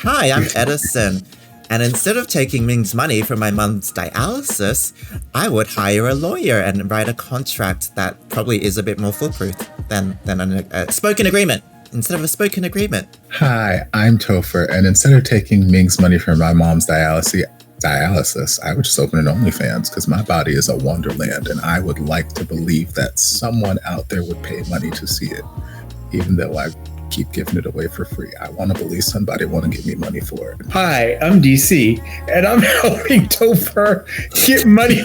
Hi, I'm Edison. And instead of taking Ming's money for my mom's dialysis, I would hire a lawyer and write a contract that probably is a bit more foolproof than a spoken agreement. Instead of a spoken agreement. Hi, I'm Topher, and instead of taking Ming's money for my mom's dialysis, I would just open an OnlyFans because my body is a wonderland, and I would like to believe that someone out there would pay money to see it, even though I keep giving it away for free. I want to believe somebody want to give me money for it. Hi, I'm DC, and I'm helping Topher get money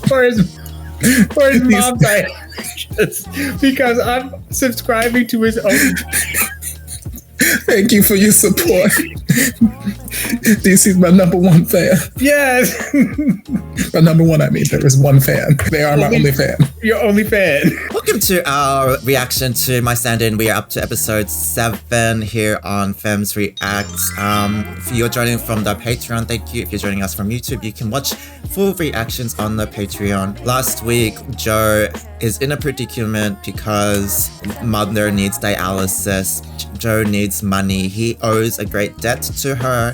for his mom's dialysis because I'm subscribing to his own. Thank you for your support. DC's my number one fan. Yes. My number one, I mean, there is one fan. They are my only fan. Your only fan. Welcome to our reaction to my stand-in. We are up to episode 7 here on Femmes React. If you're joining from the Patreon, thank you. If you're joining us from YouTube, you can watch full reactions on the Patreon. Last week, Joe is in a predicament because mother needs dialysis. Joe needs money. He owes a great debt to her.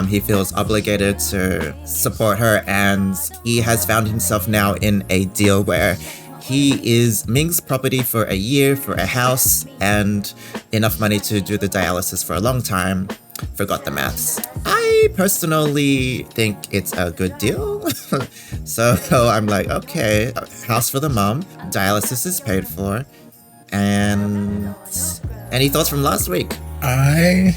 He feels obligated to support her, and he has found himself now in a deal where he is Ming's property for a year for a house and enough money to do the dialysis for a long time. Forgot the maths. I personally think it's a good deal. So I'm like, okay, house for the mom, dialysis is paid for. And any thoughts from last week? I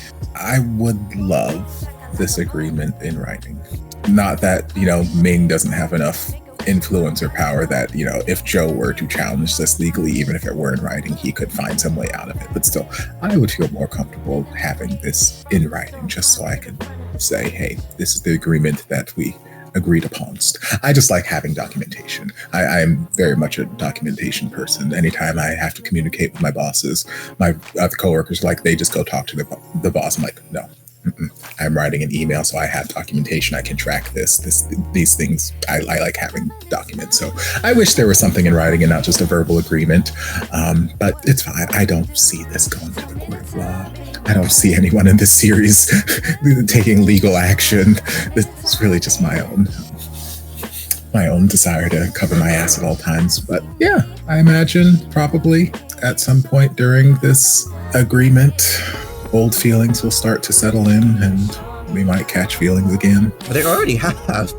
would love this agreement in writing. Not that, Ming doesn't have enough influence or power that, if Joe were to challenge this legally, even if it were in writing, he could find some way out of it. But still, I would feel more comfortable having this in writing just so I could say, hey, this is the agreement that we agreed upon. I just like having documentation. I am very much a documentation person. Anytime I have to communicate with my bosses, my other coworkers, they just go talk to the boss. I'm like, no. I'm writing an email, so I have documentation. I can track these things. I like having documents. So I wish there was something in writing and not just a verbal agreement. But it's fine. I don't see this going to the court of law. I don't see anyone in this series taking legal action. It's really just my own desire to cover my ass at all times. But yeah, I imagine probably at some point during this agreement, old feelings will start to settle in and we might catch feelings again. But they already have.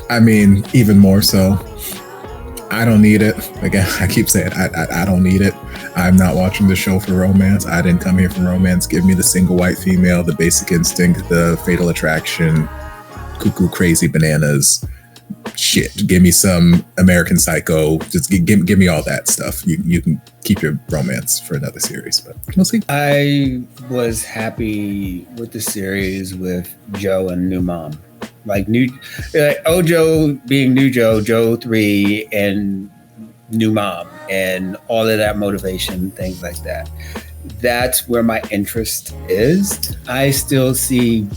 I mean, even more so. I don't need it. Again, I keep saying I don't need it. I'm not watching the show for romance. I didn't come here for romance. Give me the single white female, the basic instinct, the fatal attraction, cuckoo crazy bananas shit. Give me some American Psycho. Just give me all that stuff. You can keep your romance for another series, but we'll see. I was happy with the series with Joe and new mom. Ojo being new Joe 3 and new mom and all of that motivation, things like that. That's where my interest is. I still see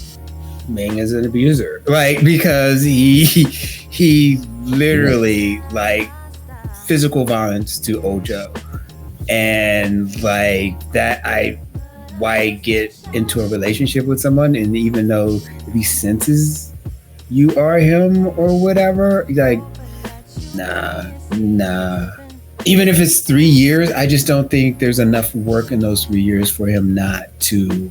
Ming as an abuser, because he literally physical violence to Ojo, and why get into a relationship with someone, and even though if he senses you are him or whatever, nah. Even if it's 3 years, I just don't think there's enough work in those 3 years for him not to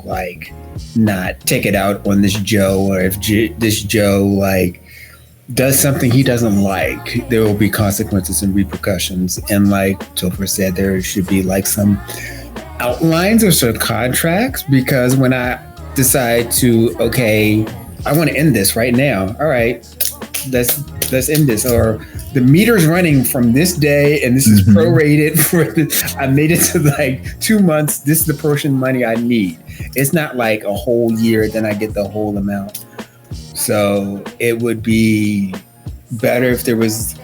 not take it out on this Joe, or if this Joe does something he doesn't like, there will be consequences and repercussions. And like Topher said, there should be some outlines or some contracts, because when I decide to, okay, I want to end this right now. All right, let's end this. Or the meter's running from this day, and this is prorated for I made it to 2 months. This is the portion of money I need. It's not a whole year, then I get the whole amount. So it would be better if there was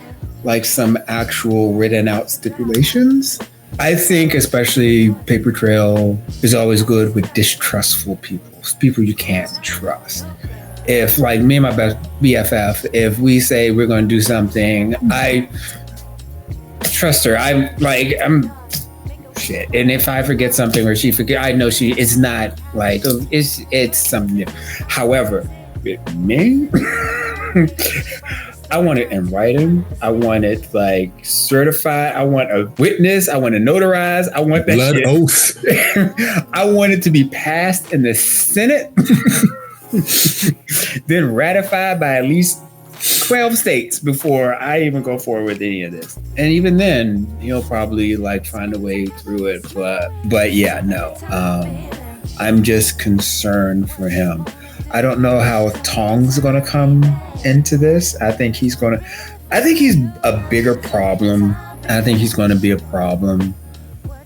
some actual written out stipulations. I think especially paper trail is always good with distrustful people you can't trust. If me and my best BFF, if we say we're going to do something, I trust her. shit. And if I forget something or she forget, I know it's not like, it's something new. However, with me, I want it in writing. I want it like certified. I want a witness. I want to notarize. I want that blood shit. oath. I want it to be passed in the Senate, then ratified by at least 12 states before I even go forward with any of this. And even then, he'll probably like find a way through it. But yeah, no. I'm just concerned for him. I don't know how Tong's gonna come into this. I think he's a bigger problem. I think he's gonna be a problem.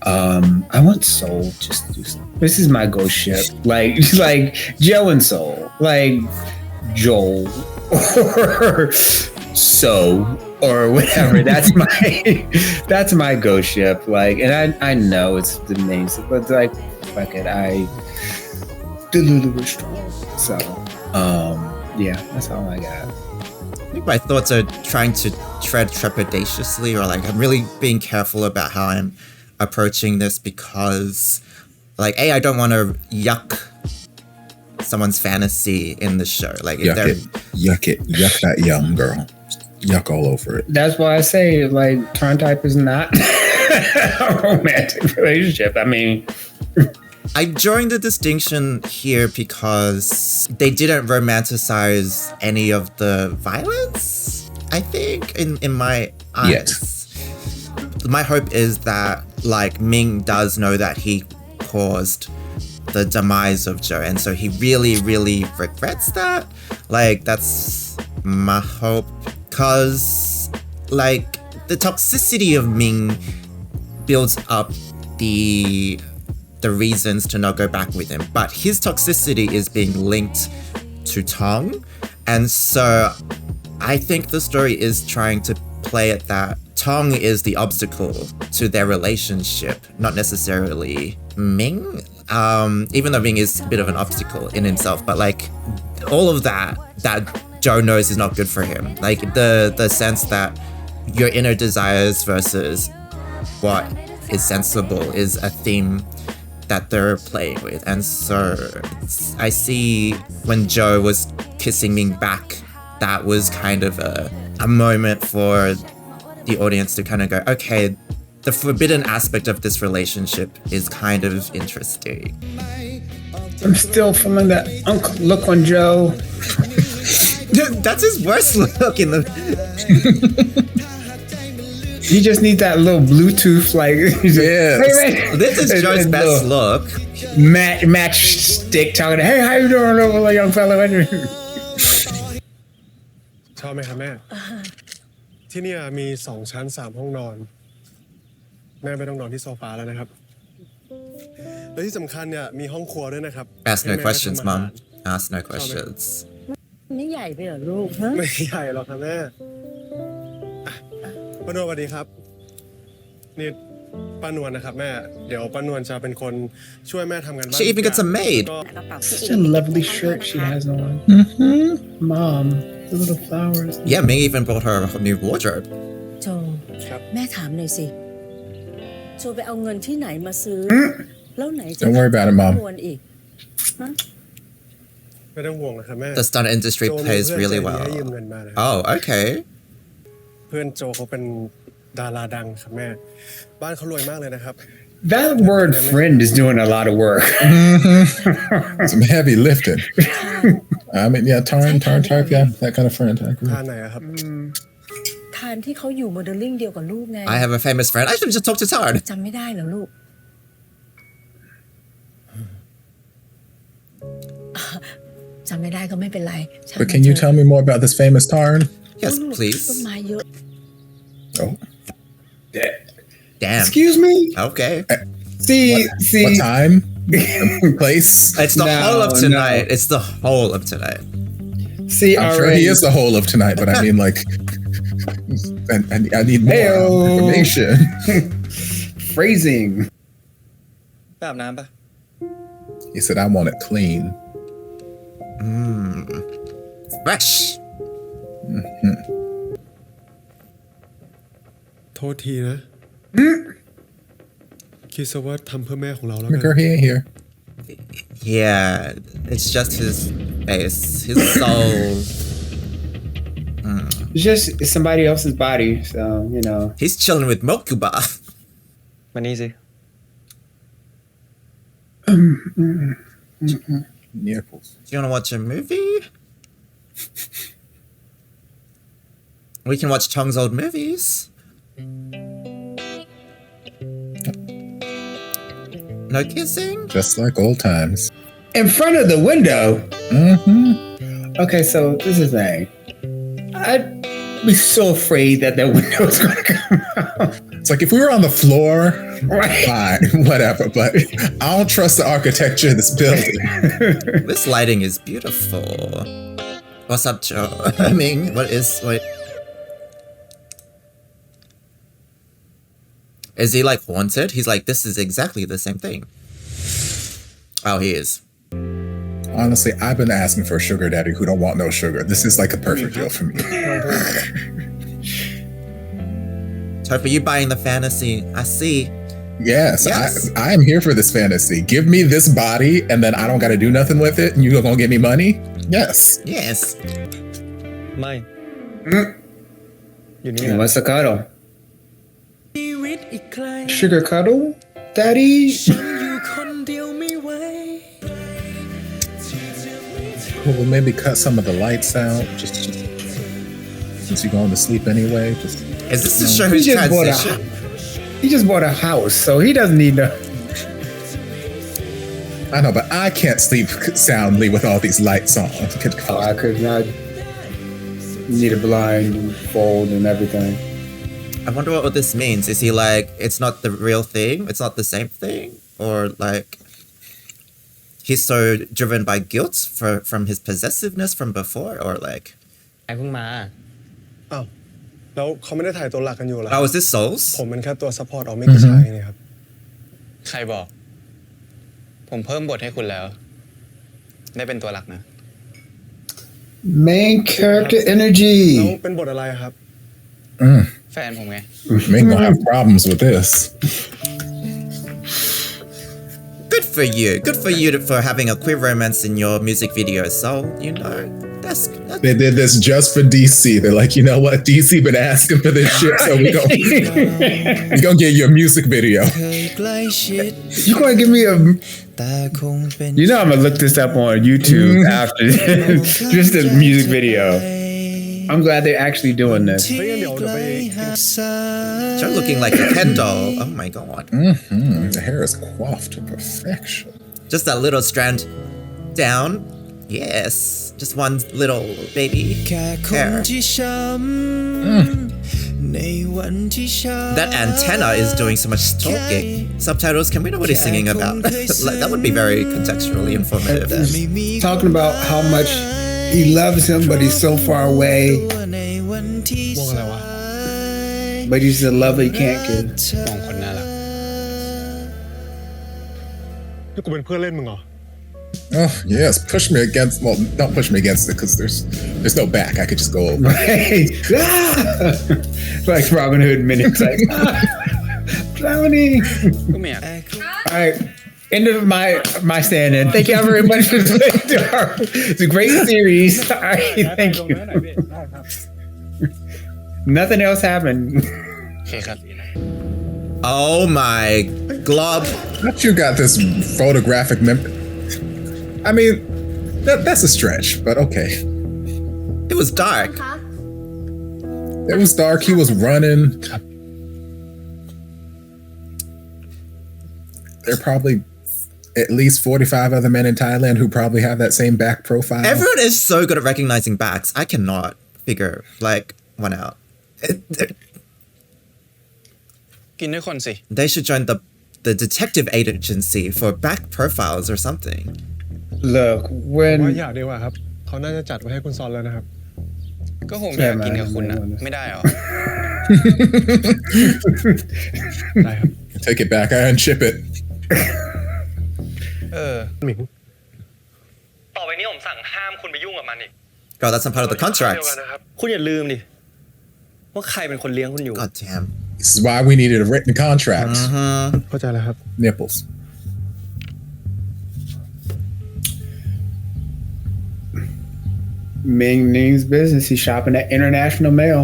I want Soul just to do something. This is my ghost ship. Like Joe and Soul. Like Joel or So or whatever. That's my ghost ship. Like, and I know it's the main, but like, fuck it. Delulu was strong. So, yeah, that's all I got. I think my thoughts are trying to tread trepidatiously, or like I'm really being careful about how I'm approaching this because, like, I don't want to yuck someone's fantasy in the show. Like, if yuck that yum, girl. Yuck all over it. That's why I say, like, turn type is not a romantic relationship. I mean, I'm drawing the distinction here because they didn't romanticize any of the violence, I think, in my eyes. Yes. My hope is that, like, Ming does know that he caused the demise of Joe, and so he really, really regrets that. Like, that's my hope. Because, like, the toxicity of Ming builds up the reasons to not go back with him, but his toxicity is being linked to Tong, and so I think the story is trying to play it that Tong is the obstacle to their relationship, not necessarily Ming, even though Ming is a bit of an obstacle in himself, but like all of that Joe knows is not good for him, like the sense that your inner desires versus what is sensible is a theme that they're playing with. And so I see when Joe was kissing Ming back, that was kind of a moment for the audience to kind of go, okay, the forbidden aspect of this relationship is kind of interesting. I'm still feeling that uncle look on Joe. That's his worst look in the... You just need that little Bluetooth, like, yeah. Hey, this is Joe's best look. Matchstick talking. Hey, how you doing, little young fella? ชอบไหมครับแม่ ที่เนี่ยมี2 ชั้น 3 ห้องนอน แม่ไม่ต้องนอนที่โซฟาแล้วนะครับ และที่สำคัญเนี่ยมีห้องครัวด้วยนะครับ Ask no questions, mom. Ask no questions. ไม่ใหญ่ไปเหรอลูกฮะ ไม่ใหญ่หรอกครับแม่ป้านวลสวัสดีครับนี่ป้านวลนะครับแม่เดี๋ยวป้านวลจะเป็นคนช่วยแม่ทำงานบ้าน She even gets a maid. Such a lovely shirt she has on. Mom, the little flowers. Yeah, Ming even bought her a new wardrobe. โจแม่ถามหน่อยสิโจไปเอาเงินที่ไหนมาซื้อแล้วไหนจะ Don't worry about it, Mom. อีกฮะ ไม่ต้องห่วงนะครับแม่ The stunt industry pays really ให้ well. ยืมเงินมานะครับ Oh, okay. เพื่อนโจเขาเป็นดาราดังครับแม่บ้านเขารวยมากเลยนะครับ That word friend is doing a lot of work. Some heavy lifting. I mean, yeah, Tarn type, yeah, that kind of friend. I agree. ท่านไหนอะครับ ทานที่เขาอยู่โมเดลลิ่งเดียวกับลูกไง I have a famous friend. I should just talk to Tarn. จำไม่ได้เหรอลูกจำไม่ได้ก็ไม่เป็นไร But can you tell me more about this famous Tarn? Yes, ต้น please. ไม้เยอะ Oh, Damn. Excuse me? Okay. See. what time? Place? It's the No, whole of tonight. no. It's the whole of tonight. See, I'm sure already. he is the whole of tonight, but I mean, like, I need more Heyo. information. Phrasing. ไปอาบน้ำปะ He said, I want it clean. Fresh. โทษทีนะ คิดซะว่าทำเพื่อแม่ของเราแล้ว My กัน girl, he ain't here. Yeah, it's just his face, his soul. It's somebody else's body, so you know. He's chilling with Mokuba. มานี่สิ Nipples. Do you want to watch a movie? We can watch Chong's old movies. No kissing? Just like old times. In front of the window. Mm-hmm. Okay, so this is the thing. I'd be so afraid that window is going to come out. It's like if we were on the floor, Right. fine, whatever. But I don't trust the architecture of this building. This lighting is beautiful. What's up, Joe? I mean, wait. Is he like haunted? He's like, this is exactly the same thing. Oh, he is. Honestly, I've been asking for a sugar daddy who don't want no sugar. This is like a perfect deal for me. Topher, you buying the fantasy? I see. Yes. I am here for this fantasy. Give me this body, and then I don't got to do nothing with it, and you're gonna give me money? Yes. Yes. ไม่อยู่นี่ He wants to cuddle. Sugar cuddle? Daddy? Well, maybe cut some of the lights out. Just since you're going to sleep anyway. Just Is this to show his transition? He just bought a house, so he doesn't need to. I know, but I can't sleep soundly with all these lights on. Oh, I could not. Need a blind and fold and everything. I wonder what this means. Is he like, it's not the real thing? It's not the same thing? Or like, he's so driven by guilt from his possessiveness from before? Or like... ไอ้เพิ่งมา อ้าวแล้วเขาไม่ได้ถ่ายตัวหลักกันอยู่เหรอ Oh, is this Souls? ผมเป็นแค่ตัวซัพพอร์ตออกไม่กี่ฉากเองครับ ใครบอก ผมเพิ่มบทให้คุณแล้ว ได้เป็นตัวหลักนะ Main character แล้ว energy. เป็นบทอะไรครับ แฟนผมไง Ming gonna have problems with this. Good for you. Good for you for having a queer romance in your music video. So, you know, that's They did this just for DC. They're like, you know what? DC been asking for this shit, so we gonna get you a music video. You gonna give me a? You know I'm gonna look this up on YouTube after just the music video. I'm glad they're actually doing this. เฮ้ยงั้นเดี๋ยวไป You're looking like a Ken doll. Oh my god. The hair is coiffed to perfection. Just a little strand down. Yes. Just one little baby hair. That antenna is doing so much talking. Subtitles, can we know what he's singing about? Like, that would be very contextually informative. Talking about how much he loves him, but he's so far away. มองอะไรวะ But he's the love he can't give. มองคนน่ารัก นี่กูเป็นเพื่อนเล่นมึงเหรอ Oh yes, push me against. Well, don't push me against it because there's no back. I could just go over. Right? Like Robin Hood minutes. Like, drowning. ก็ไม่อยาก All right. End of my stand-in. Thank y'all very much for listening to it's a great series. All right, thank you. Nothing else happened. โอเคครับ Oh my glob. But you got this photographic I mean, that's a stretch, but okay. It was dark. It was dark. He was running. There are probably at least 45 other men in Thailand who probably have that same back profile. Everyone is so good at recognizing backs. I cannot figure like one out. กินด้วยคนสิ They should join the detective agency for back profiles or something. Look, ว่า when อยากดีกว่าครับ เขาน่าจะจัดไว้ให้คุณซอนแล้วนะครับ ก็ผมอยากกินกับคุณนะไม่ได้เหรอ ได้ครับ Take it back. I unship it. หมิง ต่อไปนี้ผมสั่งห้ามคุณไปยุ่งกับมันอีก God, that's not part of the เดียว contract. กันนะครับ คุณอย่าลืมดิ ว่าใครเป็นคนเลี้ยงคุณอยู่ God damn. This is why we needed a written contract. เข้าใจแล้วครับ Nipples. Ming Ning's business. He's shopping at International Mail.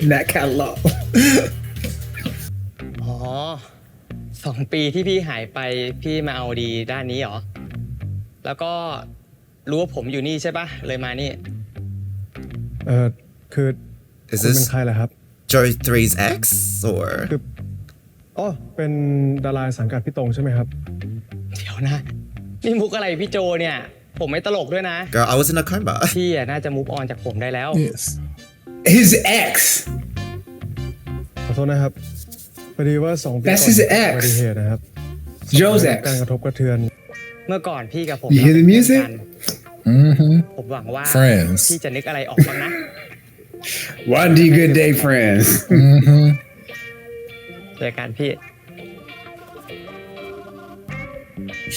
In that catalog. อ๋อ2 ปีที่พี่หายไปพี่มาเอาดีด้านนี้เหรอ แล้วก็รู้ว่าผมอยู่นี่ใช่ปะเลยมานี่ คือ Is คุณเป็น this ใครล่ะครับ Joe 3's ex or อ๋อเป็นดาราสังกัดพี่ตรงใช่ไหมครับ เดี๋ยวนะ นี่มุกอะไรพี่โจเนี่ย ผมไม่ตลกด้วยนะ girl? I was in a coma. พี่อะน่าจะมูฟออนจากผมได้แล้ว Yes. His ex. ขอโทษนะครับพอดีว่า2 ปีก่อน That's his ex อุบัติเหตุนะครับ Joe's ex. การกระทบกระเทือน เมื่อก่อนพี่กับผม You hear the เราเป็น music? เพื่อนกัน ผมหวังว่า Friends. พี่จะนึกอะไรออกบ้างนะ One D good day friends. เจอกันพี่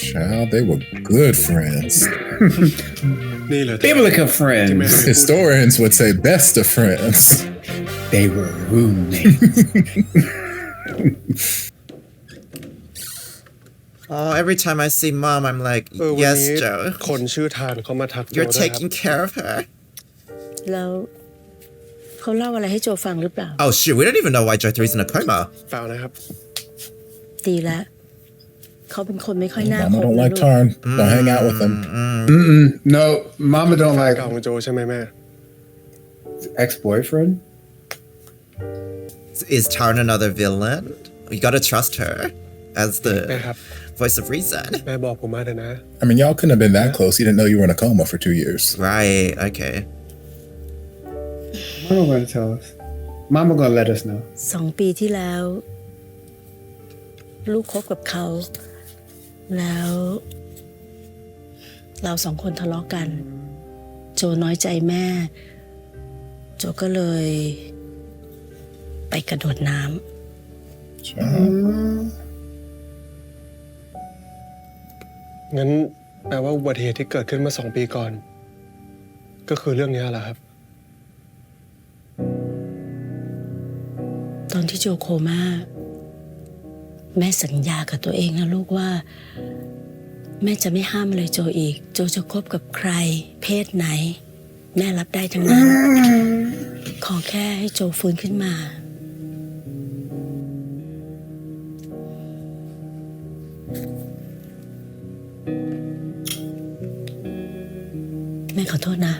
Child, they were good friends. นี่เลย Biblical friends. Historians would say best of friends. They were roommates. Oh, every time I see mom, I'm like, วัน yes, นี้ Joe. คนชื่อทานเขามาทักโจ You're ด้วยครับ taking care of her. แล้วเขาเล่าอะไรให้โจฟังหรือเปล่า Oh shoot, we don't even know why Joe 3's in a coma. เปล่านะครับ ดีแล้วเขาเป็นคนไม่ค่อยน่าค Mama บ don't นะ like ลูก Tarn. Don't hang out with him. No, Mama don't like เก่าของโจใช่ไหมแม่ ex-boyfriend. Is Tarn another villain? You gotta trust her as แม่ the ครับ voice of reason. แม่บอกผมมาเถอะนะ I mean, y'all couldn't have been that close. He didn't know you were in a coma for 2 years. Right, okay. Mama gonna tell us. Mama gonna let us know. 2 ปีที่แล้ว ลูกคบกับเขา แล้ว เรา2 คนทะเลาะกัน โจน้อยใจแม่ โจก็เลย ไปกระโดดน้ งั้นแปลว่าอุบัติเหตุที่เกิดขึ้นเมื่อ2 ปีก่อน ก็คือเรื่องนี้แหละครับ ำตอนที่โจโคม่าแม่สัญญากับตัวเองนะลูกว่า แม่จะไม่ห้ามอะไรโจอีก โจจะคบกับใคร เพศไหน แม่รับได้ทั้งนั้น ขอแค่ให้โจฟื้นขึ้นมา แม่ขอโทษนะ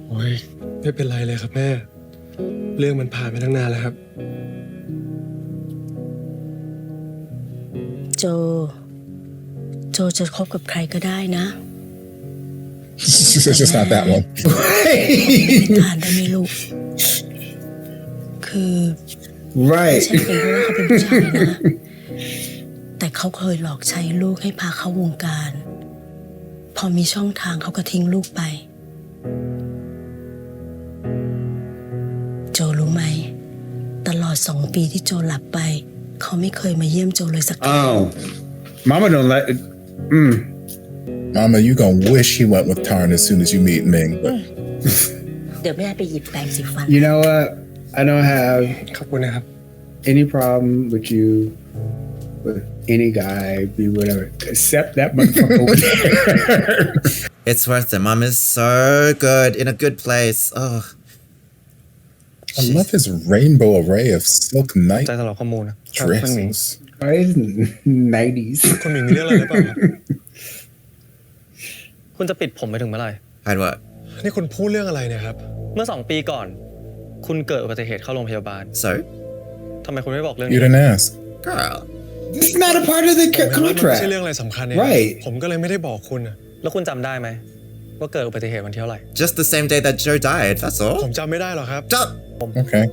โอ้ยไม่เป็นไรเลยครับแม่ เรื่องมันผ่านไปตั้งนานแล้วครับ โจจะคบกับใครก็ได้นะ It's just not that one. ทานได้ไหมลูก คือไม่ Right. ใช่เป็นเพราะว่าเขาเป็นผู้ชายนะ แต่เขาเคยหลอกใช้ลูกให้พาเข้าวงการ พอมีช่องทางเขาก็ทิ้งลูกไป โจรู้ไหม ตลอด2 ปีที่โจหลับไป เขาไม่เคยมาเยี่ยมโจเลยสักครั้ง Oh, Mama don't like. Mama, you gonna wish he went with Tarn as soon as you meet Ming. But เดี๋ยวแม่ไปหยิบแปรงสีฟัน You know what? I don't have ขอบคุณนะครับ any problem with you, with any guy, be whatever, except that motherfucker over there. It's worth it. Mom is so good, in a good place. Oh. I love his rainbow array of silk night ใจตลอดข้อมูลนะ dresses. Why is 90s? คนหมีมีเรื่องอะไรหรือเปล่าครับ คุณจะปิดผมไปถึงเมื่อไหร่ Hide what? นี่คุณพูดเรื่องอะไรเนี่ยครับ เมื่อ2 ปีก่อน คุณเกิดอุบัติเหตุเข้าโรงพยาบาล So? ทำไมคุณไม่บอกเรื่อง You นี้ didn't ask. Girl. This is not a part of the ผมไม่รู้ว่ามันไม่ใช่ contract. เรื่องอะไรสำคัญเนี่ย Right. ผมก็เลยไม่ได้บอกคุณอะ แล้วคุณจำได้ไหมว่าเกิดอุบัติเหตุวันที่เท่าไหร่ Just the same day that Joe died, that's ผ all. มจำไม่ได้หรอกครับ Okay.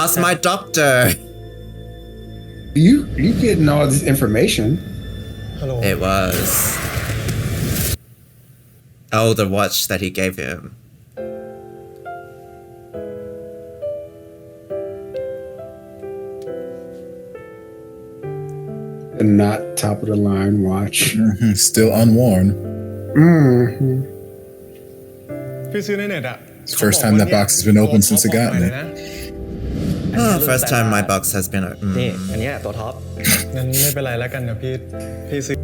Ask my doctor. You getting all this information? ฮัลโหล It was. Oh, the watch that he gave him. The not top of the line watch. Still unworn.พี่ซื้อในเน็ตอะ First time that box has been opened since it got me. เขาบอกว่าเนี่ย First time my box has been นี่อันเนี้ยตัวท็อป งั้นไม่เป็นไรแล้วกันเดี๋ยวพี่ซื้อ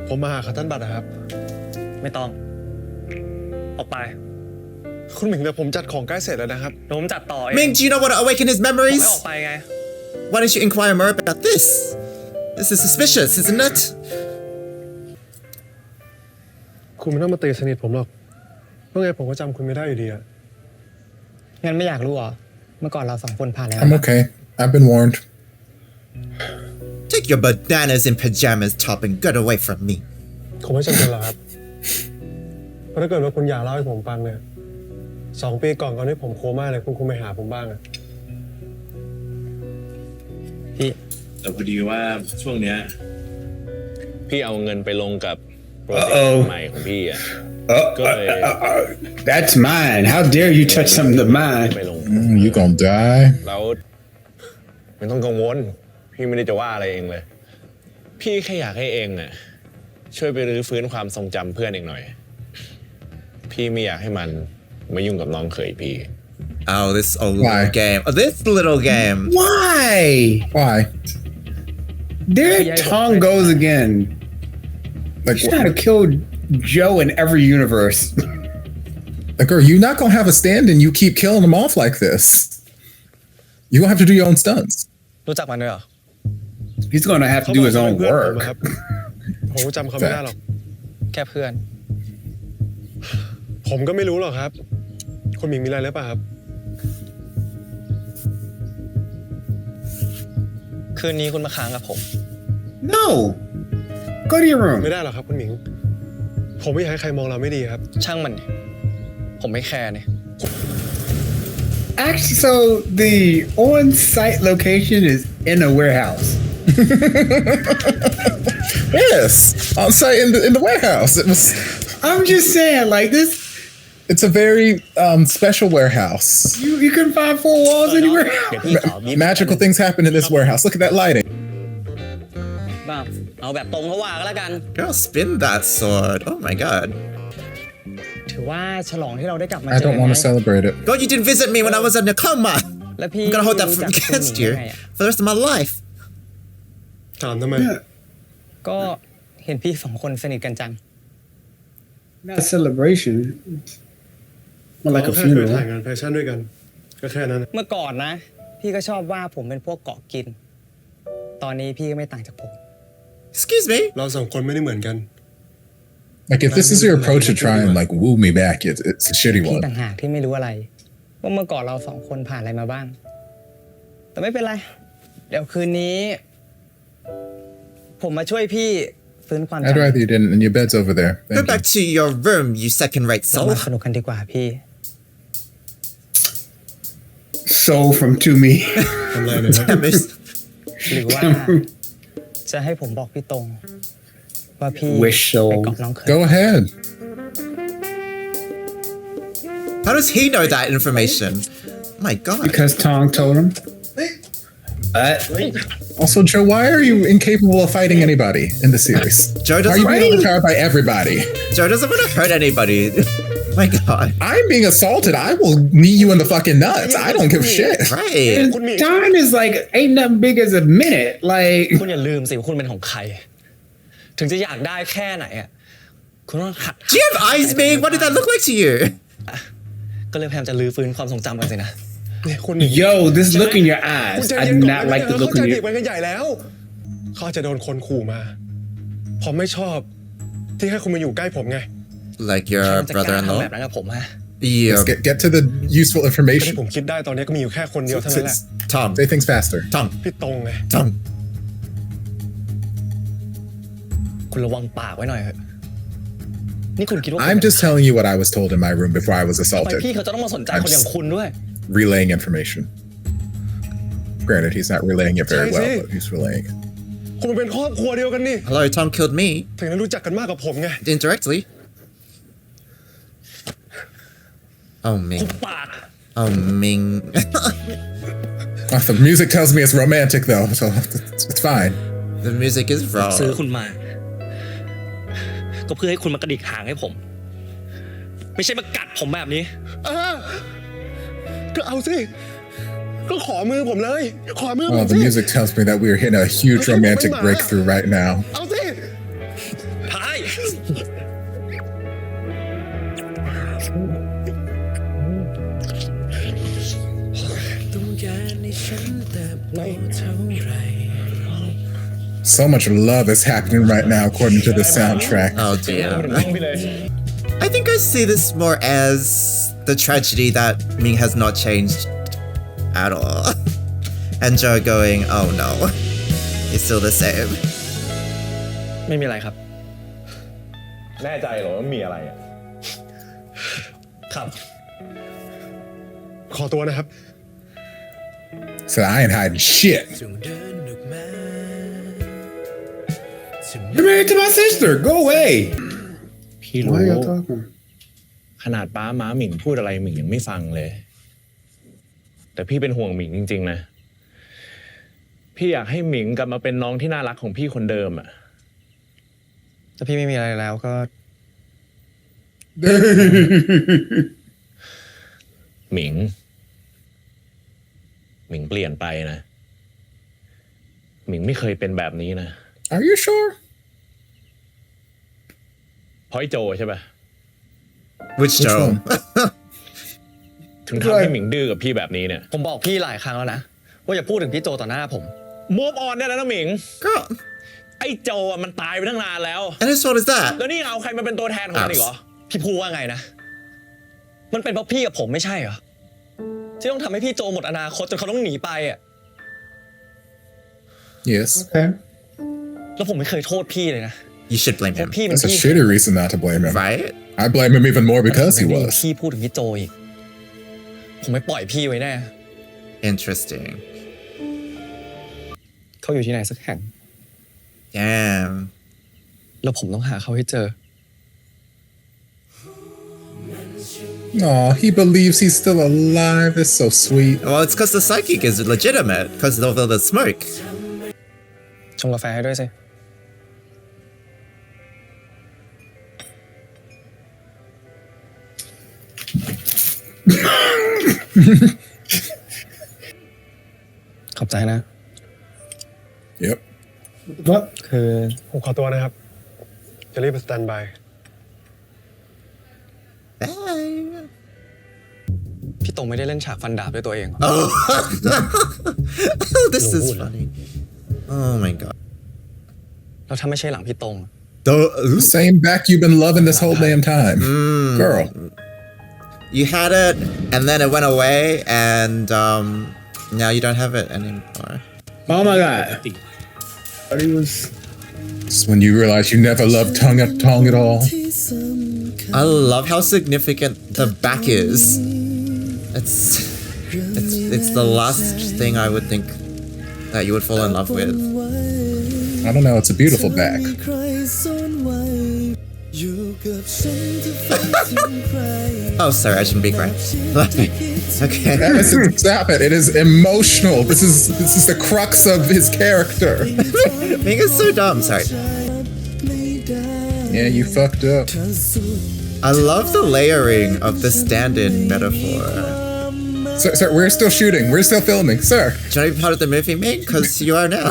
ผมมาหาคัตเติ้ลบัตรนะครับ ไม่ต้อง ออกไป คุณหมิงเดี๋ยวผมจัดของใกล้เสร็จแล้วนะครับ เดี๋ยวผมจัดต่อเอง Ming, do you not want to awaken his ไม่ memories? ออกไปไง Why don't you inquire more about this? This is suspicious, isn't it? คุณไม่ต้องมาตีสนิทผมหรอกเพราะไงผมก็จำคุณไม่ได้อยู่ดีอะ งั้นไม่อยากรู้เหรอ เมื่อก่อนเรา2 คนผ่านแล้ว I'm okay. I've been warned. Take your bananas in pajamas top and get away from me. ผมไม่จำเป็นหรอกครับเพราะถ้าเกิดว่าคุณอยากเล่าให้ผมฟังเนี่ย2 ปีก่อนที่ผมโคม่าเลยคุณคงไปหาผมบ้างอะ พี่ แต่พอดีว่าช่วงเนี้ยพี่เอาเงินไปลงกับโปรเจกต์ใหม่ของพี่อ่ะก็เลย That's mine. How dare you touch something of mine? ไปลง You gonna die? แล้วไม่ต้องกังวลพี่ไม่ได้จะว่าอะไรเองเลย พี่แค่อยากให้เองอ่ะช่วยไปรื้อฟื้นความทรงจำเพื่อนเองหน่อย พี่ไม่อยากให้มันมายุ่งกับน้องเขยพี่ Oh, this old Why? little game. Oh, this little game. Why? Why? There Tong goes again. Like, She's trying to kill Joe in every universe. like, girl, you're not gonna have a stand and you keep killing them off like this. You gonna have to do your own stunts. รู้จักมันด้วยเหรอ He's gonna have to do his own เพื่อนผม work. อะครับผมก็จำเขาไม่ได้หรอก แค่เพื่อน ผมก็ไม่รู้หรอกครับคุณหมิงมีอะไรหรือเปล่าครับ คืนนี้คุณมาค้างกับผม No. Go to your room. ไม่ได้หรอกครับคุณหมิง ผมไม่อยากให้ใครมองเราไม่ดีครับ ช่างมันดิผมไม่แคร์เนี่ย Actually, so the on-site location is in a warehouse. Yes, on site in the warehouse. It was. I'm just saying, like this, It's a very special warehouse. you can find 4 walls anywhere. เดี๋ยวพี่ขอบีบ Magical things happen in this warehouse. Look at that lighting. บ้างเอาแบบตรงเขาว่าก็แล้วกัน Girl, spin that sword. Oh my god. ถือว่าฉลองที่เราได้กลับมา I เจอ don't want to ไง celebrate it. God, you didn't visit me when I was in a coma. แล้วพี่ I'm gonna hold that รู้จักคุณหมิง against you ยังไงอะ for the rest of my life. ถามทำไม ก็เห็นพี่2 คนสนิทกันจัง Not a celebration. More like a แค่เคย funeral. ถ่ายงานแฟชั่นด้วยกัน ก็แค่นั้น เมื่อก่อนนะ พี่ก็ชอบว่าผมเป็นพวกเกาะกิน ตอนนี้พี่ก็ไม่ต่างจากผม Excuse me. เรา2 คนไม่ได้เหมือนกัน Like, if this is your approach to try and like woo me back, it's a shitty พี่ one. ต่างหากที่ไม่รู้อะไร ว่าเมื่อก่อนเรา2 คนผ่านอะไรมาบ้าง แต่ไม่เป็นไร เดี๋ยวคืนนี้ ผมมาช่วยพี่ฟื้นความ I'd จำ rather you didn't, and your bed's over there. Go Thank you. back to your room, you second-rate เรา soul. มาสนุกกันดีกว่าพี่ Soul from To Me. ทำอะไรเลยครับ Damn it. หรือว่าจะให้ผมบอกพี่ตรง ว่าพี่ Wish soul. ไปเกาะน้องเขย Go ahead. How does he know that information? My god. Because Tong told him. Also, Joe, why are you incapable of fighting anybody in the series? Joe Why are you being doesn't. overpowered by everybody? Joe doesn't want to hurt anybody. My god. I'm being assaulted. I will knee you in the fucking nuts. I don't give a shit. Right. And time is like ain't nothing big as a minute. Like คุณอย่าลืมสิว่าคุณเป็นของใคร ถึงจะอยากได้แค่ไหนอ่ะ คุณต้องหัด Do you have eyes, Ming? What did that look like to you? ก็เลยพยายามจะลื้อฟื้นความทรงจำกันสินะ เนี่ยคุณหมิง yo, this look in your คุณ eyes. ใจ I เย็น do ก่อน not like the เขา look ใจ in ผิด your. ไปกันใหญ่แล้ว เขาอาจจะโดนคนขู่มา ผมไม่ชอบ ที่ให้คุณมาอยู่ใกล้ผมไง Like ใคร your มันจะกล้าทำ brother-in-law? แบบนั้นกับผมฮะ Yeah. Let's get to the useful ที่ information. ผมคิดได้ตอนนี้ก็มีอยู่แค่คนเดียวเท่านั้นแหละ Tom. Say things faster. Tom. พี่ตรงไง Tom. คุณระวังปากไว้หน่อยเถอะนี่คุณคิดว่า I'm just telling you what I was told in my room before I was ทำไม assaulted. พี่เขาจะต้องมาสนใจคนอย่างคุณด้วย Relaying information. Granted, he's not relaying it very well, Crazy. but he's relaying it. คุณเป็นครอบครัวเดียวกันนี่ Hello, Tom killed me ถึงได้รู้จักกันมากกว่าผมไง indirectly. Oh, Ming. ปาก Oh, Ming. Oh, the music tells me it's romantic, though, so it's fine. The music is ซื้อ raw. คุณมา ก็เพื่อให้คุณมากระดิกหางให้ผม ไม่ใช่มากัดผมแบบนี้ ก็เอาสิ ก็ขอมือผมเลย ขอมือผ Oh, ม the สิ music tells me that we are hitting a huge romantic breakthrough right now. เอาสิ พาย So much love is happening right now, according to the soundtrack. Oh dear. I think I see this more as the tragedy that Ming has not changed at all. And Joe going, oh no, he's still the same. ไม่มีอะไรครับ แน่ใจเหรอว่ามีอะไรอ่ะ ครับ ขอตัวนะครับ So I ain't hiding shit. You're married to my sister. Go away. พี่รู้ Why y'all talking? ขนาดป้าม้าหมิงพูดอะไรหมิงยังไม่ฟังเลย แต่พี่เป็นห่วงหมิงจริงๆนะ พี่อยากให้หมิงกลับมาเป็นน้องที่น่ารักของพี่คนเดิมอ่ะ ถ้าพี่ไม่มีอะไรแล้วก็ หมิงเปลี่ยนไปนะ หมิงไม่เคยเป็นแบบนี้นะ Are you sure? เพราะไอ้โจใช่ปะ Which Joe? one? ถึงทำให้หมิงดื้อกับพี่แบบนี้เนี่ย ผมบอกพี่หลายครั้งแล้วนะว่าอย่าพูดถึงพี่โจต่อหน้าผม move on ได้แล้วนะหมิง Girl, ไอ้โจอ่ะมันตายไปตั้งนานแล้ว and whose fault is that? แล้วนี่เอาใครมาเป็นตัวแทนของมันอีกเหรอ พี่พูดว่าไงนะ มันเป็นเพราะพี่กับผมไม่ใช่เหรอที่ต้องทำให้พี่โจหมดอนาคตจนเขาต้องหนีไปอ่ะ Yes. Okay. แล้วผมไม่เคยโทษพี่เลยนะ You should blame เพราะ him, พี่เป็น That's a พี่ shitty reason not to blame him. right? I blame him even more because he แต่นี่ was. พี่พูดถึงพี่โจอีก ผมไม่ปล่อยพี่ไว้แน่ Interesting. เขาอยู่ที่ไหนสักแห่ง Damn. แล้วผมต้องหาเขาให้เจอ Aw, he believes he's still alive. It's so sweet. Well, it's because the psychic is legitimate, because of the smoke. ชงกาแฟให้ด้วยสิ ขอบใจนะ Yep. What? คือ ผมขอตัวนะครับ จะรีบไปสแตนบาย Bye. พี่ตรงไม่ได้เล่นฉากฟันดาบด้วยตัวเองเหรอ Oh, this is funny. Oh my god. แล้วถ้าไม่ใช่หลังพี่ตรง The same back you've been loving this whole damn time. Girl. You had it, and then it went away, and now you don't have it anymore. Oh my god. But he was. It's when you realize you never loved tongue at all. I love how significant the back is. It's the last thing I would think that you would fall in love with. I don't know. It's a beautiful back. Oh, sorry, I shouldn't be crying. Okay. Stop it. It is emotional. This is the crux of his character. Ming is so dumb. Sorry. Yeah, you fucked up. I love the layering of the stand-in metaphor. Sir, we're still shooting. We're still filming. Sir. Do you want to be part of the movie, Ming? Because you are now.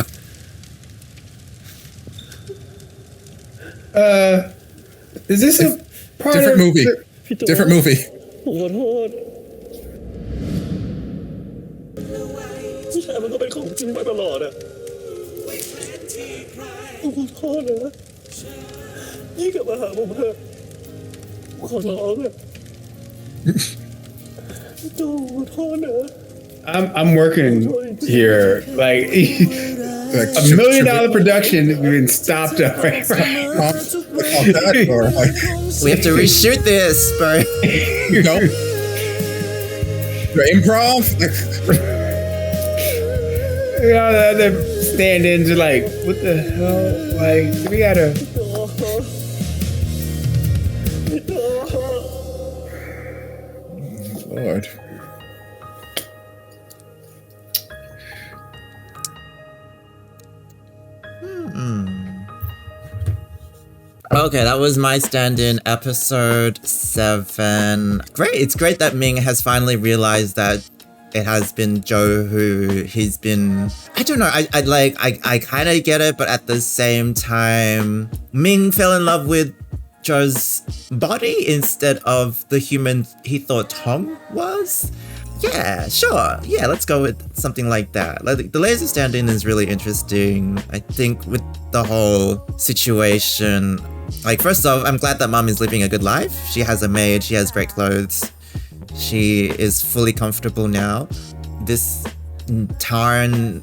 Is this a part Different of movie. Different movie. ผมขอโทษผู้ชายมันก็เป็นของจริงมาตลอดอะผมขอโทษนะยี่กลับมาหาผมเถอะขอร้องอะโจขอโทษนะ I'm working here. Like Like, $1 million production been stopped up right now. We have to reshoot this, bro. You know? The improv? You know, the other stand-ins are like, what the hell? Like, we gotta. Lord. Okay, that was my stand-in episode 7. Great, it's great that Ming has finally realized that it has been Joe who he's been, I don't know, I kind of get it, but at the same time, Ming fell in love with Joe's body instead of the human he thought Tong was. Yeah, sure. Yeah, let's go with something like that. Like, the laser stand-in is really interesting. I think with the whole situation, like, first off, I'm glad that mom is living a good life. She has a maid, she has great clothes. She is fully comfortable now. This Tarn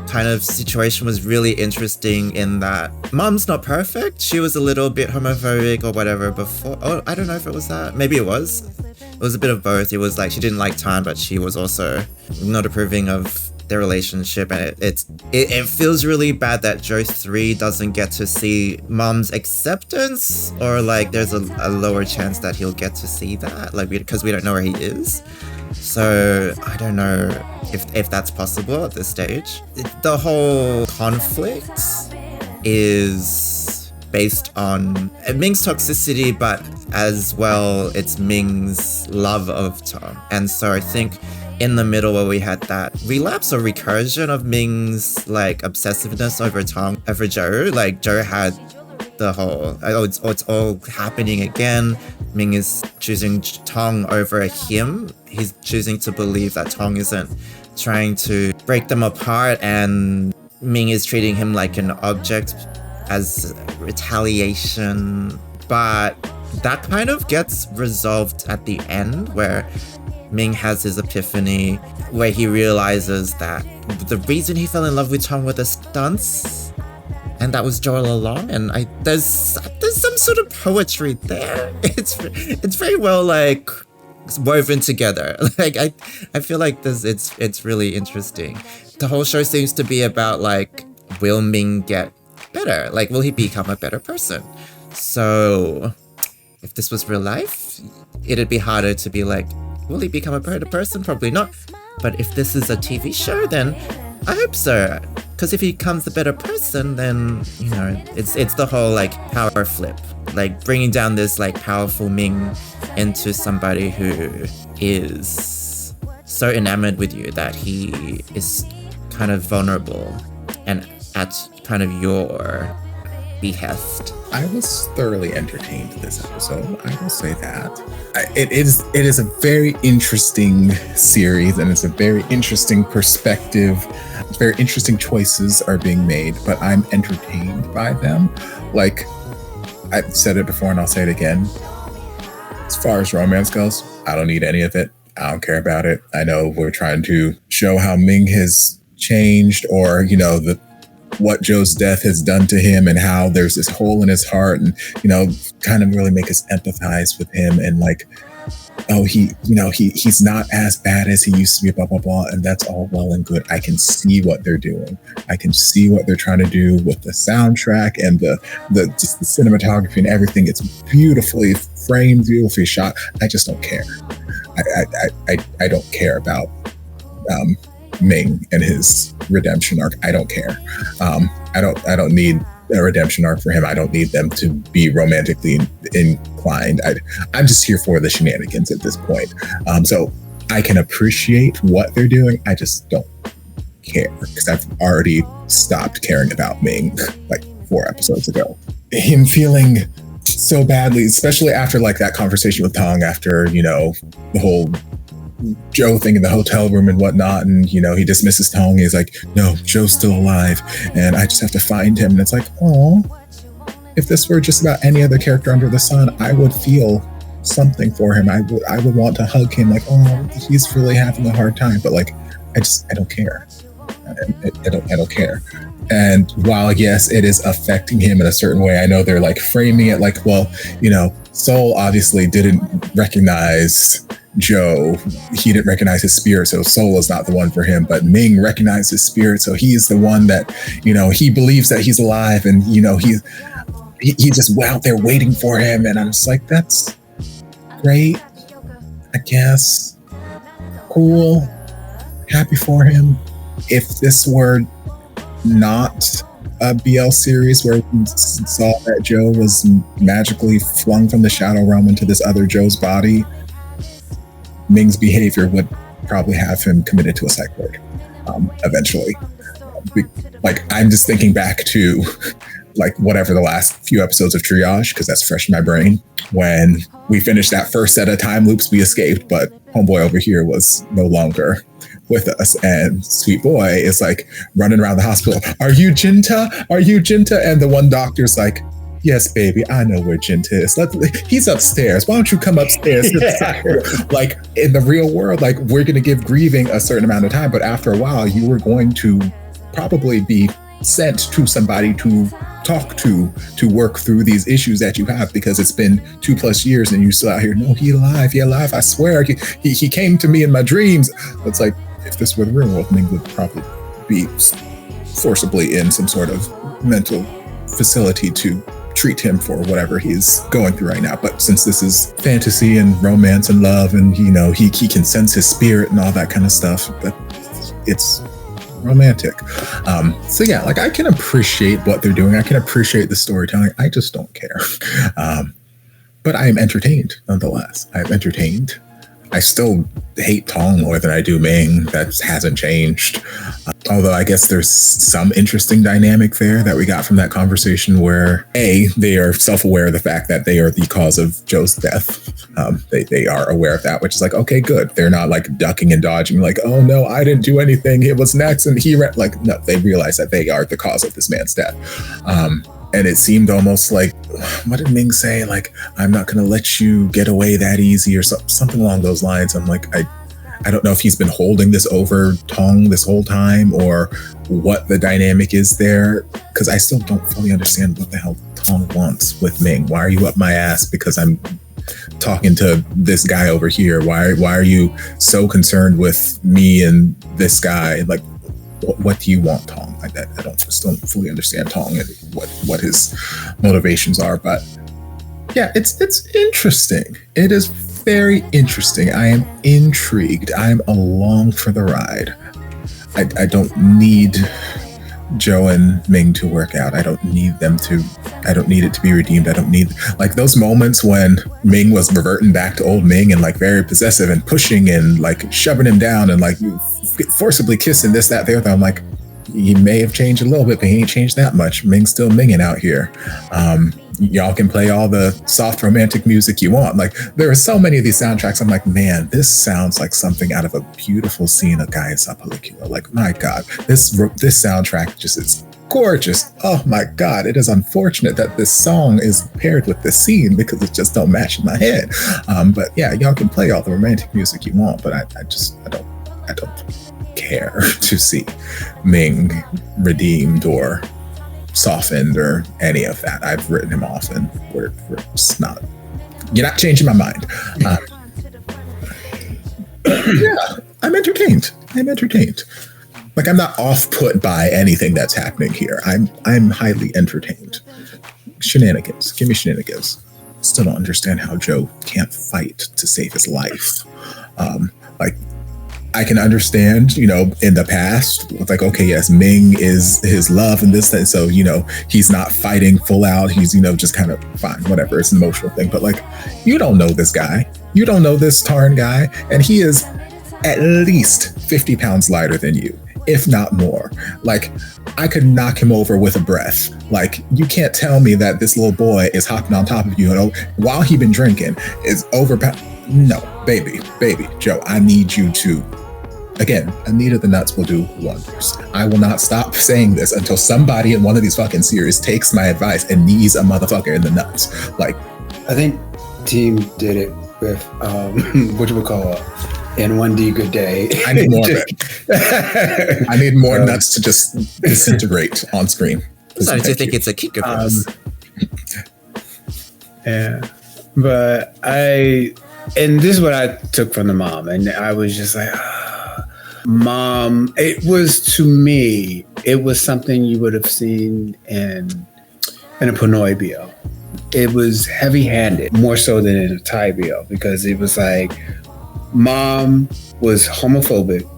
kind of situation was really interesting in that mom's not perfect. She was a little bit homophobic or whatever before. Oh, I don't know if it was that. Maybe it was. It was a bit of both. It was like she didn't like Tarn, but she was also not approving of their relationship, and it feels really bad that Joe 3 doesn't get to see mom's acceptance, or like there's a lower chance that he'll get to see that, like, because we don't know where he is. So I don't know if that's possible at this stage. The whole conflict is based on Ming's toxicity, but as well it's Ming's love of Tom. And so I think in the middle where we had that relapse or recursion of Ming's like obsessiveness over Tong, over Joe, like Joe had the whole, it's all happening again. Ming is choosing Tong over him. He's choosing to believe that Tong isn't trying to break them apart, and Ming is treating him like an object as retaliation. But that kind of gets resolved at the end, where Ming has his epiphany, where he realizes that the reason he fell in love with Tong were the stunts, and that was Joel along. And there's some sort of poetry there. It's very well like woven together. Like I feel like it's really interesting. The whole show seems to be about like, will Ming get better? Like, will he become a better person? So if this was real life, it'd be harder to be like, will he become a better person? Probably not. But if this is a TV show, then I hope so. Because if he becomes a better person, then, you know, it's the whole like power flip. Like bringing down this like powerful Ming into somebody who is so enamored with you that he is kind of vulnerable and at kind of your behest. I was thoroughly entertained this episode. I will say that. It is a very interesting series, and it's a very interesting perspective. Very interesting choices are being made, but I'm entertained by them. Like, I've said it before and I'll say it again. As far as romance goes, I don't need any of it. I don't care about it. I know we're trying to show how Ming has changed, or, you know, what Joe's death has done to him, and how there's this hole in his heart, and, you know, kind of really make us empathize with him, and like, oh, he's not as bad as he used to be, blah, blah, blah. And that's all well and good. I can see what they're doing. I can see what they're trying to do with the soundtrack and just the cinematography and everything. It's beautifully framed, beautifully shot. I just don't care. I don't care about Ming and his redemption arc. I don't care. I don't need a redemption arc for him. I don't need them to be romantically inclined. I'm just here for the shenanigans at this point. So I can appreciate what they're doing. I just don't care, because I've already stopped caring about Ming like 4 episodes ago. Him feeling so badly, especially after like that conversation with Tong, after, you know, the whole Joe thing in the hotel room and whatnot, and, you know, he dismisses Tong. He's like, no, Joe's still alive and I just have to find him. And it's like, oh, if this were just about any other character under the sun, I would feel something for him. I would want to hug him, like, oh, he's really having a hard time. But like, I don't care. I don't care. And while, yes, it is affecting him in a certain way, I know they're like framing it like, well, you know, Soul obviously didn't recognize Joe. He didn't recognize his spirit, so Soul is not the one for him. But Ming recognized his spirit, so he's the one that, you know, he believes that he's alive, and, you know, he just out there waiting for him. And I'm just like, that's great, I guess. Cool. Happy for him. If this were not a BL series where we saw that Joe was magically flung from the shadow realm into this other Joe's body, Ming's behavior would probably have him committed to a psych ward eventually. Like, I'm just thinking back to like whatever the last few episodes of Triage, because that's fresh in my brain. When we finished that first set of time loops, we escaped, but homeboy over here was no longer with us, and sweet boy is like running around the hospital. Are you Jinta? Are you Jinta? And the one doctor's like, yes, baby, I know where Jinta is. He's upstairs. Why don't you come upstairs? Like, in the real world, like, we're going to give grieving a certain amount of time, but after a while, you were going to probably be sent to somebody to talk to work through these issues that you have, because it's been 2+ years and you still out here. No, he alive. I swear, he came to me in my dreams. It's like, if this were the real world, Ming would probably be forcibly in some sort of mental facility to treat him for whatever he's going through right now. But since this is fantasy and romance and love, and you know, he can sense his spirit and all that kind of stuff, that it's romantic. So yeah, like, I can appreciate what they're doing. I can appreciate the storytelling. I just don't care. But I am entertained nonetheless. I am entertained. I still hate Tong more than I do Ming. That hasn't changed. Although I guess there's some interesting dynamic there that we got from that conversation where they are self-aware of the fact that they are the cause of Joe's death. They are aware of that, which is like, okay, good. They're not like ducking and dodging, like, oh no, I didn't do anything. It was next, and like, no, they realize that they are the cause of this man's death. And it seemed almost like, what did Ming say? Like, I'm not going to let you get away that easy, or something along those lines. I'm like, I don't know if he's been holding this over Tong this whole time, or what the dynamic is there, because I still don't fully understand what the hell Tong wants with Ming. Why are you up my ass because I'm talking to this guy over here? Why are you so concerned with me and this guy? Like, what do you want, Tong? I still don't fully understand Tong and what his motivations are. But yeah, it's interesting. It is very interesting. I am intrigued. I am along for the ride. I don't need Joe and Ming to work out. I don't need it to be redeemed. I don't need, like, those moments when Ming was reverting back to old Ming and like very possessive and pushing and like shoving him down and like forcibly kissing this, that, the other. I'm like, he may have changed a little bit, but he ain't changed that much. Ming's still minging out here. Y'all can play all the soft romantic music you want. Like, there are so many of these soundtracks. I'm like, man, this sounds like something out of a beautiful scene of Gaius Pellicula. Like, my God, this soundtrack just is gorgeous. Oh my God, it is unfortunate that this song is paired with this scene, because it just don't match in my head. But yeah, y'all can play all the romantic music you want, but I don't care to see Ming redeemed or softened or any of that. I've written him off, and we're just not. You're not changing my mind. Yeah, I'm entertained. Like, I'm not off-put by anything that's happening here. I'm highly entertained. Shenanigans. Give me shenanigans. Still don't understand how Joe can't fight to save his life. Like, I can understand, you know, in the past, like, okay, yes, Ming is his love and this, and so, you know, he's not fighting full out. He's, you know, just kind of fine, whatever. It's an emotional thing. But like, you don't know this guy. You don't know this Tarn guy. And he is at least 50 pounds lighter than you, if not more. Like, I could knock him over with a breath. Like, you can't tell me that this little boy is hopping on top of you, while he been drinking, is overpowered. No, baby, Joe, I need you to. Again, Anita the Nuts will do wonders. I will not stop saying this until somebody in one of these fucking series takes my advice and knees a motherfucker in the nuts. Like, I think Team did it with what you would call N1D Good Day. I need more of it. I need more nuts to just disintegrate on screen. I think it's a kicker for us. Yeah, but and this is what I took from the mom, and I was just like, Mom, it was, to me, it was something you would have seen in a Pinoy BL. It was heavy-handed, more so than in a Thai BL, because it was like, Mom was homophobic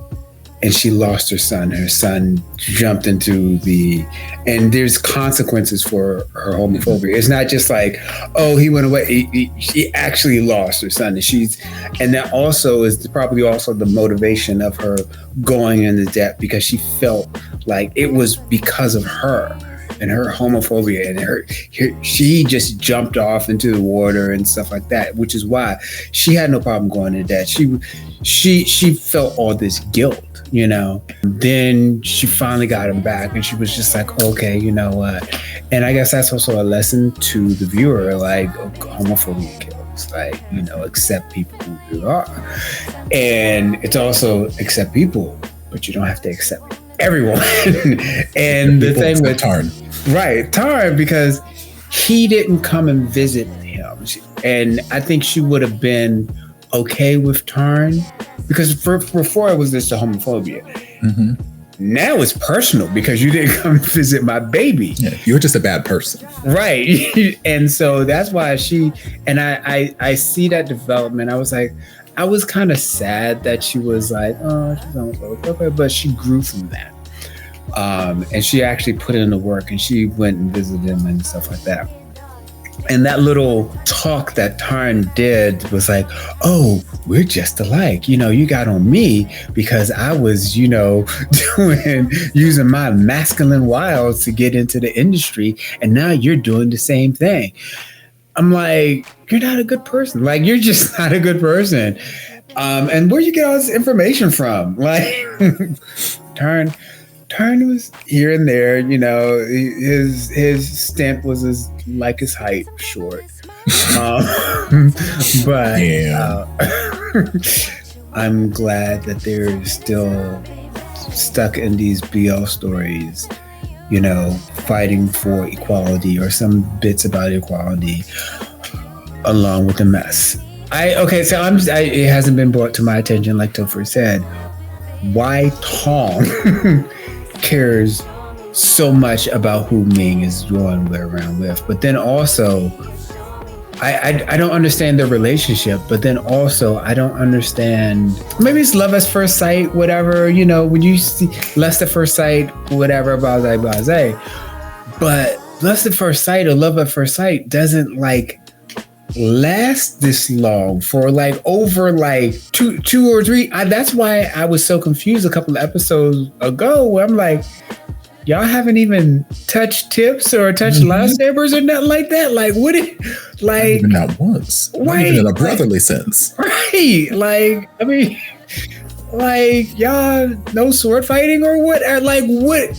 and she lost her son. Her son jumped into and there's consequences for her homophobia. It's not just like, oh, he went away. She actually lost her son, and that also is probably also the motivation of her going into debt, because she felt like it was because of her and her homophobia, and she just jumped off into the water and stuff like that, which is why she had no problem going into debt. She felt all this guilt, you know. Then she finally got him back, and she was just like, okay, you know what? And I guess that's also a lesson to the viewer, like, homophobia kills. Like, you know, accept people who you are. And it's also accept people, but you don't have to accept everyone. And the thing with Tarn. Right, Tarn, because he didn't come and visit him. And I think she would have been okay with Tarn, because before it was just a homophobia. Mm-hmm. Now it's personal, because you didn't come visit my baby. Yeah, you're just a bad person. Right. And so that's why I see that development. I was kind of sad that she was like, oh, she's homophobic, but she grew from that. And she actually put in the work, and she went and visited him and stuff like that. And that little talk that Tarn did was like, oh, we're just alike. You know, you got on me because I was, you know, using my masculine wiles to get into the industry. And now you're doing the same thing. I'm like, you're not a good person. Like, you're just not a good person. And where you get all this information from? Like, Tarn was here and there, you know. His stint was his height, short. But I'm glad that they're still stuck in these BL stories, you know, fighting for equality or some bits about equality along with the mess. It hasn't been brought to my attention, like Topher said, why Tong cares so much about who Ming is going around with. But then also, I don't understand their relationship, but then also I don't understand, maybe it's love at first sight, whatever, you know, when you see lust at first sight, whatever, blase. But lust at first sight or love at first sight doesn't like last this long for like over like two or three. That's why I was so confused a couple of episodes ago, where I'm like, y'all haven't even touched tips or touched lightsabers or nothing like that. Like, what it like? Not even that once. Right, not even in a brotherly sense. Right. Like, I mean, like, y'all no sword fighting or what? Like, what?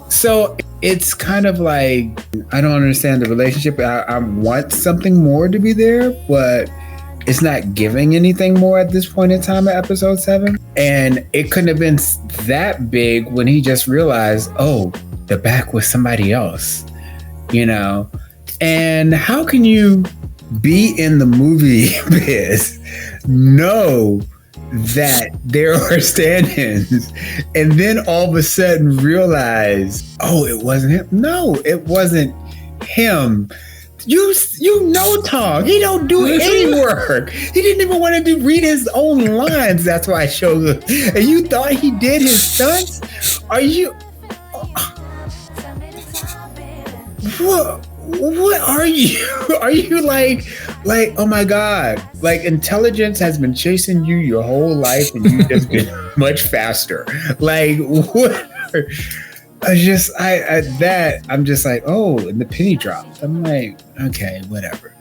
So it's kind of like, I don't understand the relationship. I want something more to be there, but it's not giving anything more at this point in time at episode 7. And it couldn't have been that big when he just realized, oh, the back was somebody else, you know? And how can you be in the movie biz, know that there are stand-ins, and then all of a sudden realize, oh, it wasn't him? No, it wasn't him. You know Tong. He don't do any work. He didn't even want to read his own lines. That's why I showed him. And you thought he did his stunts? Are you... What are you? Are you like, oh my God, like intelligence has been chasing you your whole life and you've just been much faster. Like, what? I'm just like, oh, and the penny dropped. I'm like, okay, whatever.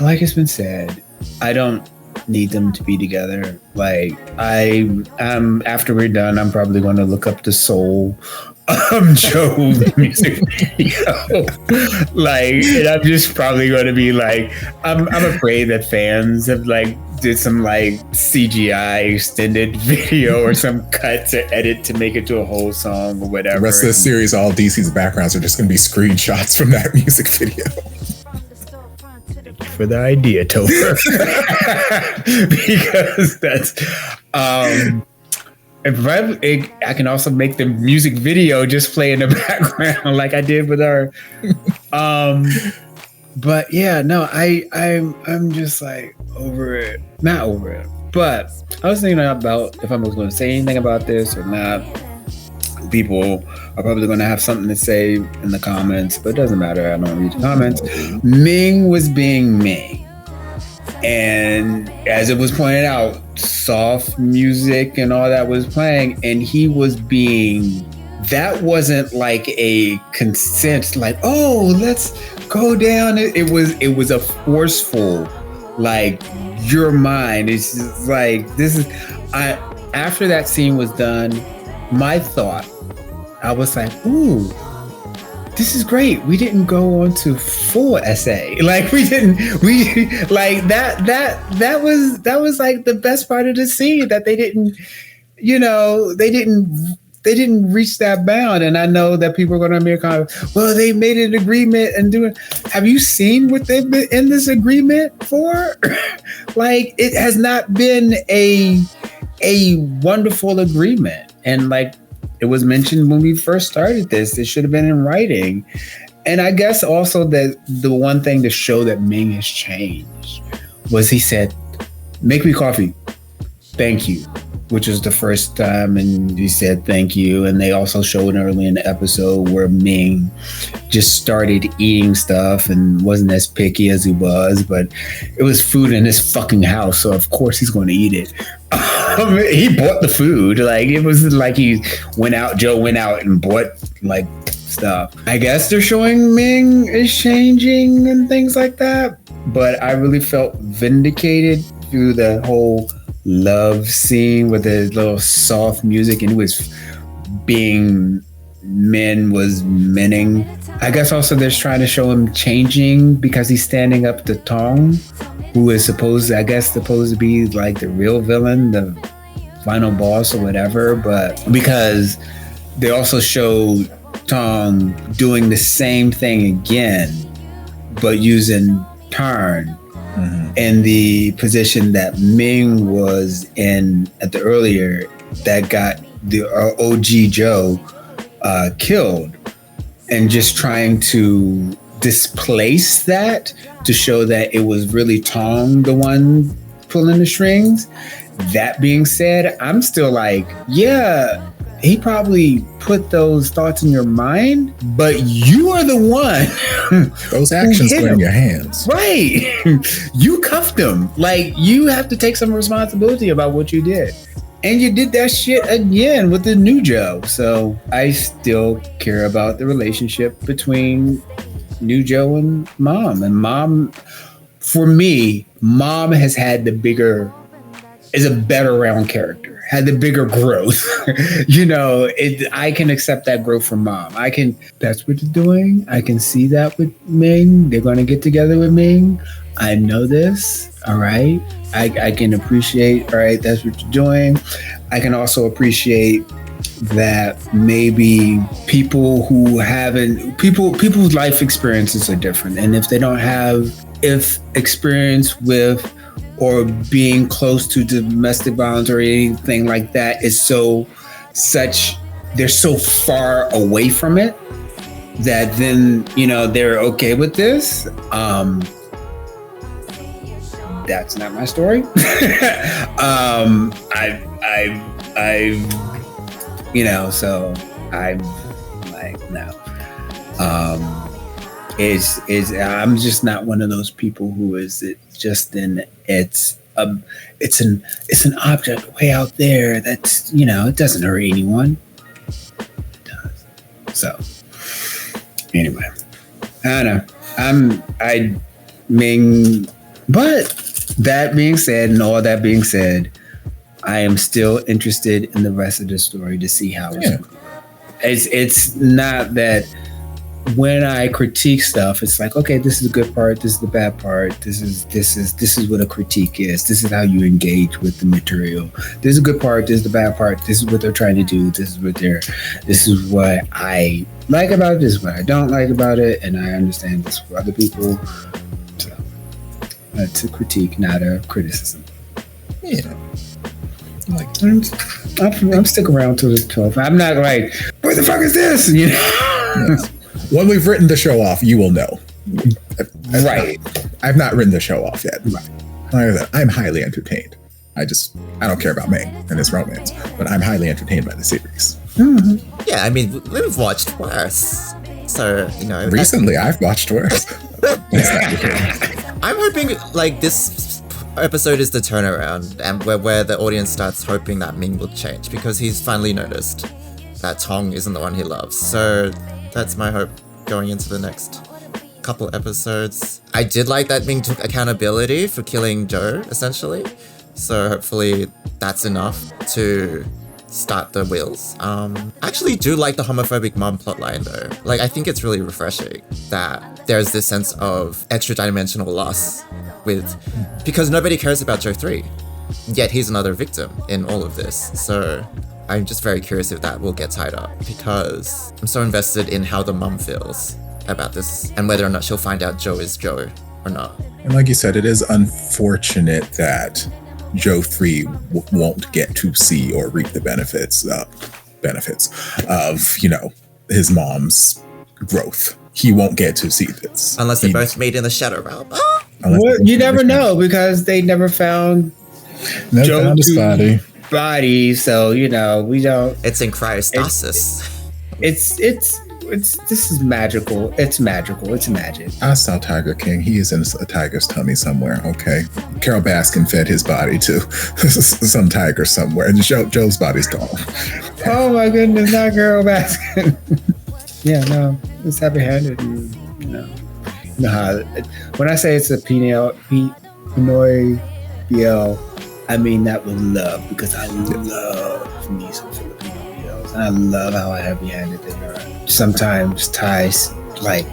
Like it's been said, I don't need them to be together. Like, after we're done, I'm probably going to look up the Soul Joe music video. Like, and I'm just probably going to be like, I'm afraid that fans have like did some like CGI extended video or some cut to edit to make it to a whole song or whatever. The rest of the series, all DC's backgrounds are just going to be screenshots from that music video. For the idea, Topher. Because that's I can also make the music video just play in the background like I did with our but yeah, no, I'm just like over it. Not over it, But I was thinking about if I was going to say anything about this or not. People are probably going to have something to say in the comments, but it doesn't matter. I don't read the comments. Ming was being Ming. And as it was pointed out, soft music and all that was playing, and he was being, that wasn't like a consent, like, oh, let's go down. It was a forceful, like, you're mine. It's just like, after that scene was done, my thought, I was like, ooh, this is great. We didn't go on to full essay. Like that was like the best part of the scene, that they didn't reach that bound. And I know that people are going to make comments, well, they made an agreement and doing. Have you seen what they've been in this agreement for? Like, it has not been a wonderful agreement. And like it was mentioned when we first started this, it should have been in writing. And I guess also that the one thing to show that Ming has changed was he said, make me coffee. Thank you. Which was the first time, and he said thank you. And they also showed early in the episode where Ming just started eating stuff and wasn't as picky as he was, but it was food in his fucking house, so of course he's going to eat it. He bought the food. Like, it was like Joe went out and bought like stuff. I guess they're showing Ming is changing and things like that, but I really felt vindicated through the whole love scene with the little soft music, and it was being menning. I guess also they're trying to show him changing because he's standing up to Tong, who is supposed to be like the real villain, the final boss or whatever, but because they also showed Tong doing the same thing again, but using Tarn in the position that Ming was in at the earlier, that got the OG Joe killed, and just trying to displace that to show that it was really Tong the one pulling the strings. That being said, I'm still like, yeah, he probably put those thoughts in your mind, but you are the one. Those actions were in your hands. Right. You cuffed him. Like, you have to take some responsibility about what you did. And you did that shit again with the new Joe. So I still care about the relationship between new Joe and Mom. And Mom, for me, Mom has had is a better round character, had the bigger growth. I can accept that growth from Mom. That's what they're doing. I can see that with Ming. They're going to get together with Ming. I know this. All right. I can appreciate, all right, that's what you're doing. I can also appreciate that maybe people's life experiences are different. And if they don't have experience with or being close to domestic violence or anything like that, they're so far away from it that then, they're okay with this. That's not my story. So I'm like, no. I'm just not one of those people who is it's an object way out there that's, it doesn't hurt anyone. It does. So anyway, I don't know. But that being said, and all that being said, I am still interested in the rest of the story to see how it's not that when I critique stuff, it's like, okay, this is the good part, this is the bad part, this is what a critique is. This is how you engage with the material. This is the good part, this is the bad part, this is what they're trying to do, this is what I like about it, this is what I don't like about it, and I understand this for other people. So it's a critique, not a criticism. Yeah. I'm sticking around till the 12th. I'm not like, where the fuck is this? Yes. When we've written the show off, you will know. Right. I've not written the show off yet. Right. I'm highly entertained. I don't care about Ming and his romance, but I'm highly entertained by the series. Yeah, I mean, we've watched worse. So, you know. Recently, I've watched worse. I'm hoping, like, this episode is the turnaround and where the audience starts hoping that Ming will change because he's finally noticed that Tong isn't the one he loves. So that's my hope going into the next couple episodes. I did like that Ming took accountability for killing Joe, essentially. So hopefully that's enough to start the wheels. I actually do like the homophobic mom plotline though. Like, I think it's really refreshing that there's this sense of extra dimensional loss because nobody cares about Joe 3, yet he's another victim in all of this. So I'm just very curious if that will get tied up because I'm so invested in how the mum feels about this and whether or not she'll find out Joe is Joe or not. And like you said, it is unfortunate that Joe 3 won't get to see or reap the benefits of, you know, his mom's growth. He won't get to see this. Unless they both meet in the Shadow Realm. Well, you never know because they never found his body. So, you know, we don't. It's in cryostasis. It's this is magical. It's magical. It's magic. I saw Tiger King. He is in a tiger's tummy somewhere. Okay. Carol Baskin fed his body to some tiger somewhere. And Joe's body's gone. Oh my goodness, not Carol Baskin. Yeah, no, it's heavy-handed. You know how when I say it's a Pinoy BL, I mean that with love because I love me some Filipino BLs. And I love how heavy-handed they are. Sometimes ties like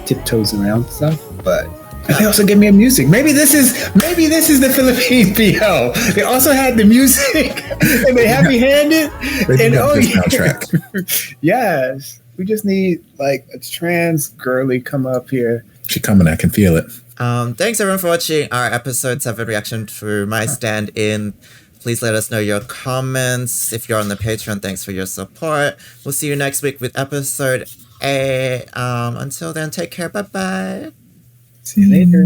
tiptoes around stuff, but they also give me a music. Maybe this is the Philippine BL. They also had the music and they heavy-handed. And soundtrack. Yes. We just need like a trans girly come up here. She coming, I can feel it. Thanks everyone for watching our episode 7 reaction to My Stand-In. Please let us know your comments. If you're on the Patreon, thanks for your support. We'll see you next week with episode 8. Until then, take care. Bye-bye. See you later.